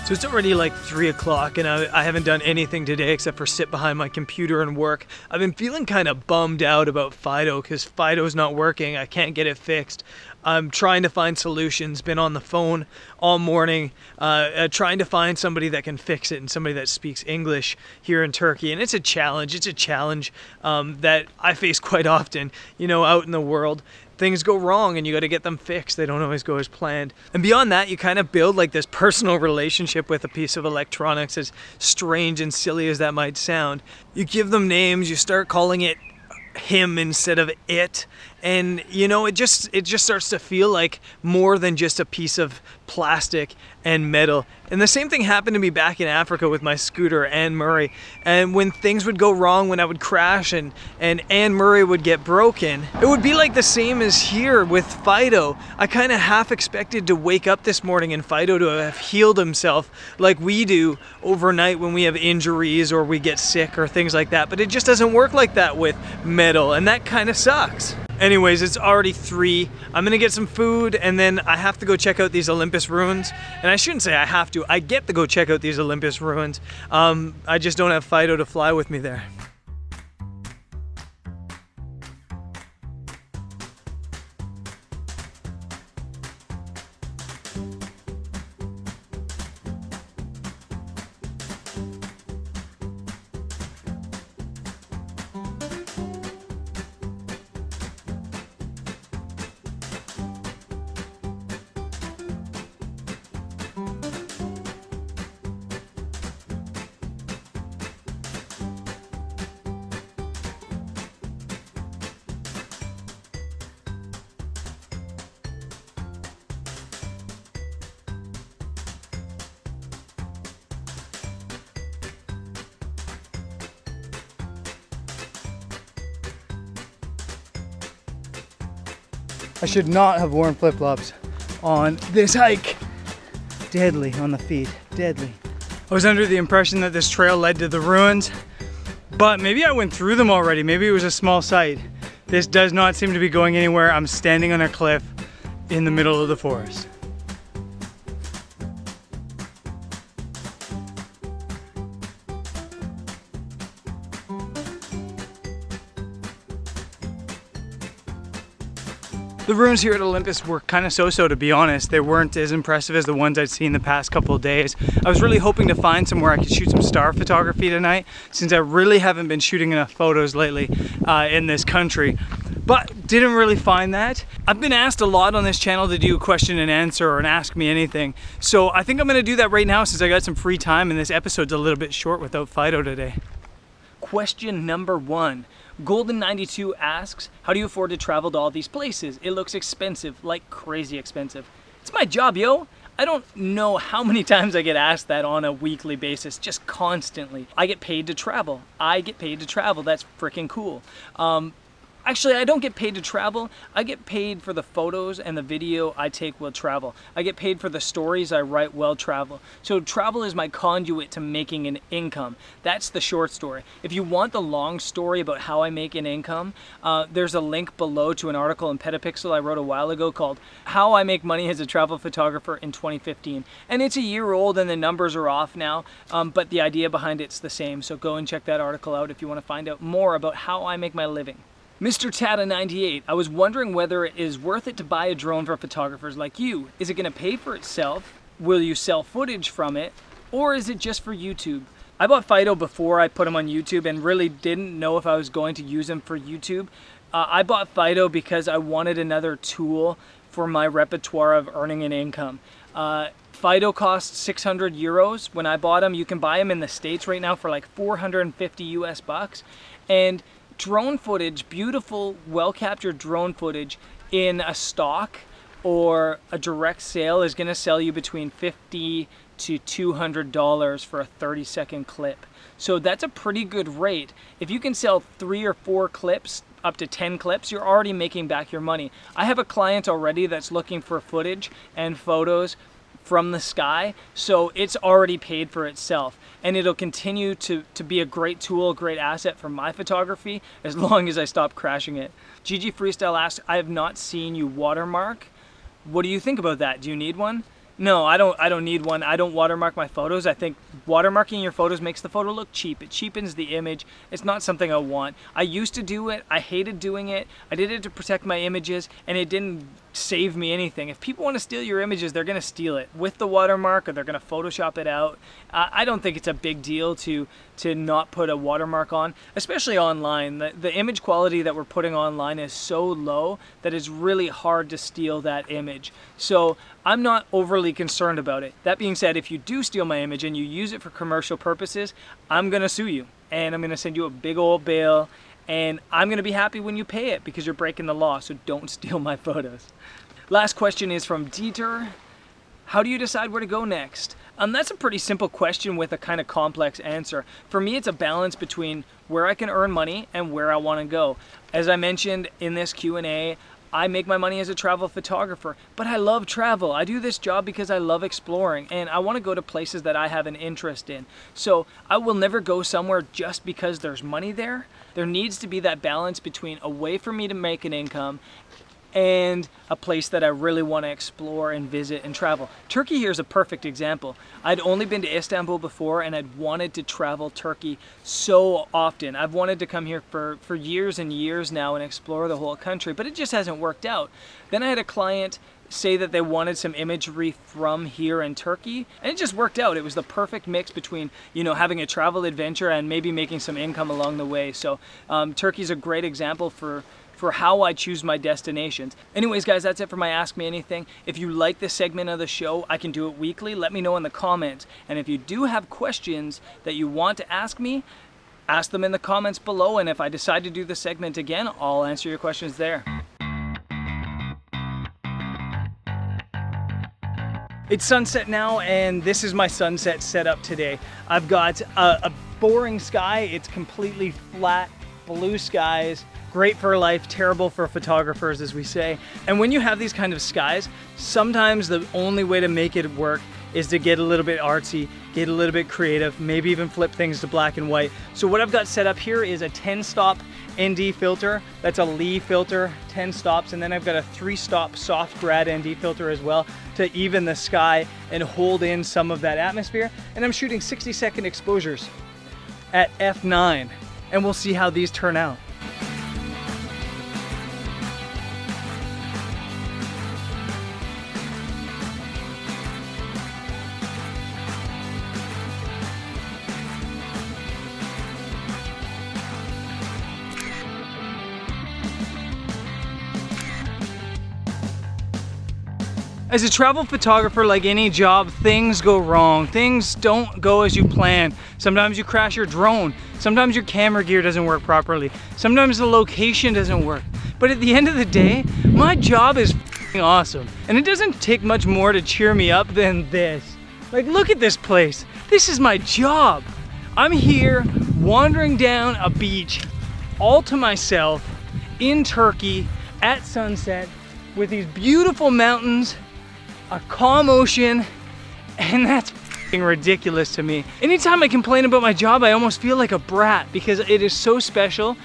So it's already like 3 o'clock and I haven't done anything today except for sit behind my computer and work. I've been feeling kind of bummed out about Fido because Fido's not working. I can't get it fixed. I'm trying to find solutions, been on the phone all morning trying to find somebody that can fix it and somebody that speaks English here in Turkey. And it's a challenge. It's a challenge that I face quite often, you know, out in the world. Things go wrong and you got to get them fixed. They don't always go as planned. And beyond that, you kind of build like this personal relationship with a piece of electronics, as strange and silly as that might sound. You give them names, you start calling it him instead of it, and you know, it just starts to feel like more than just a piece of plastic and metal. And the same thing happened to me back in Africa with my scooter, Anne Murray. And when things would go wrong, when I would crash and Anne Murray would get broken, it would be like the same as here with Fido. I kind of half expected to wake up this morning and Fido to have healed himself like we do overnight when we have injuries or we get sick or things like that. But it just doesn't work like that with metal, and that kind of sucks. Anyways, it's already 3. I'm gonna get some food and then I have to go check out these Olympos Ruins. And I shouldn't say I have to, I get to go check out these Olympos Ruins. I just don't have Fido to fly with me there. I should not have worn flip-flops on this hike. Deadly on the feet, deadly. I was under the impression that this trail led to the ruins, but maybe I went through them already. Maybe it was a small site. This does not seem to be going anywhere. I'm standing on a cliff in the middle of the forest. The ruins here at Olympos were kind of so-so, to be honest. They weren't as impressive as the ones I'd seen the past couple of days. I was really hoping to find somewhere I could shoot some star photography tonight, since I really haven't been shooting enough photos lately in this country. But didn't really find that. I've been asked a lot on this channel to do a question and answer or an ask me anything. So I think I'm gonna do that right now since I got some free time and this episode's a little bit short without Fido today. Question number 1. Golden92 asks, how do you afford to travel to all these places? It looks expensive, like crazy expensive. It's my job, yo. I don't know how many times I get asked that on a weekly basis, just constantly. I get paid to travel. I get paid to travel. That's freaking cool. Actually, I don't get paid to travel. I get paid for the photos and the video I take while travel. I get paid for the stories I write while travel. So travel is my conduit to making an income. That's the short story. If you want the long story about how I make an income, there's a link below to an article in Petapixel I wrote a while ago called How I Make Money as a Travel Photographer in 2015. And it's a year old and the numbers are off now, but the idea behind it's the same. So go and check that article out if you want to find out more about how I make my living. Mr. Tata98, I was wondering whether it is worth it to buy a drone for photographers like you. Is it going to pay for itself? Will you sell footage from it? Or is it just for YouTube? I bought Fido before I put him on YouTube and really didn't know if I was going to use him for YouTube. I bought Fido because I wanted another tool for my repertoire of earning an income. Fido cost 600 euros when I bought him. You can buy him in the States right now for like 450 US bucks. And drone footage, beautiful, well-captured drone footage in a stock or a direct sale is going to sell you between $50 to $200 for a 30-second clip. So that's a pretty good rate. If you can sell 3 or 4 clips, up to 10 clips, you're already making back your money. I have a client already that's looking for footage and photos from the sky, so it's already paid for itself, and it'll continue to be a great tool, a great asset for my photography as long as I stop crashing it. GG Freestyle asks, I have not seen you watermark. What do you think about that? Do you need one? No, I don't need one. I don't watermark my photos. I think watermarking your photos makes the photo look cheap. It cheapens the image. It's not something I want. I used to do it. I hated doing it. I did it to protect my images, and it didn't save me anything. If people want to steal your images, they're going to steal it with the watermark, or they're going to Photoshop it out. I don't think it's a big deal to not put a watermark on, especially online. The image quality that we're putting online is so low that it's really hard to steal that image. So I'm not overly concerned about it. That being said, if you do steal my image and you use it for commercial purposes, I'm going to sue you, and I'm going to send you a big old bill, and I'm going to be happy when you pay it because you're breaking the law, so don't steal my photos. Last question is from Dieter. How do you decide where to go next? That's a pretty simple question with a kind of complex answer. For me, it's a balance between where I can earn money and where I want to go. As I mentioned in this Q&A, I make my money as a travel photographer, but I love travel. I do this job because I love exploring, and I want to go to places that I have an interest in. So I will never go somewhere just because there's money there. There needs to be that balance between a way for me to make an income and a place that I really want to explore and visit and travel. Turkey here is a perfect example. I'd only been to Istanbul before, and I'd wanted to travel Turkey so often. I've wanted to come here for years and years now and explore the whole country, but it just hasn't worked out. Then I had a client say that they wanted some imagery from here in Turkey, and it just worked out. It was the perfect mix between, you know, having a travel adventure and maybe making some income along the way. So Turkey's a great example for how I choose my destinations. Anyways, guys, that's it for my Ask Me Anything. If you like this segment of the show, I can do it weekly. Let me know in the comments. And if you do have questions that you want to ask me, ask them in the comments below. And if I decide to do the segment again, I'll answer your questions there. It's sunset now, and this is my sunset setup today. I've got a boring sky. It's completely flat, blue skies. Great for life, terrible for photographers, as we say. And when you have these kind of skies, sometimes the only way to make it work is to get a little bit artsy, get a little bit creative, maybe even flip things to black and white. So what I've got set up here is a 10-stop ND filter. That's a Lee filter, 10 stops. And then I've got a 3-stop soft grad ND filter as well to even the sky and hold in some of that atmosphere. And I'm shooting 60-second exposures at f9. And we'll see how these turn out. As a travel photographer, like any job, things go wrong. Things don't go as you plan. Sometimes you crash your drone. Sometimes your camera gear doesn't work properly. Sometimes the location doesn't work. But at the end of the day, my job is f***ing awesome. And it doesn't take much more to cheer me up than this. Like, look at this place. This is my job. I'm here wandering down a beach all to myself in Turkey at sunset with these beautiful mountains, a calm ocean, and that's f***ing ridiculous to me. Anytime I complain about my job, I almost feel like a brat because it is so special.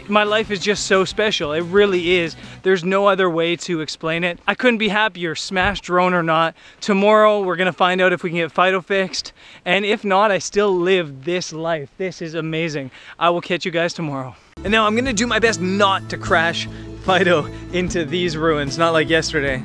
My life is just so special. It really is. There's no other way to explain it. I couldn't be happier, smash drone or not. Tomorrow, we're gonna find out if we can get Fido fixed. And if not, I still live this life. This is amazing. I will catch you guys tomorrow. And now I'm gonna do my best not to crash Fido into these ruins, not like yesterday.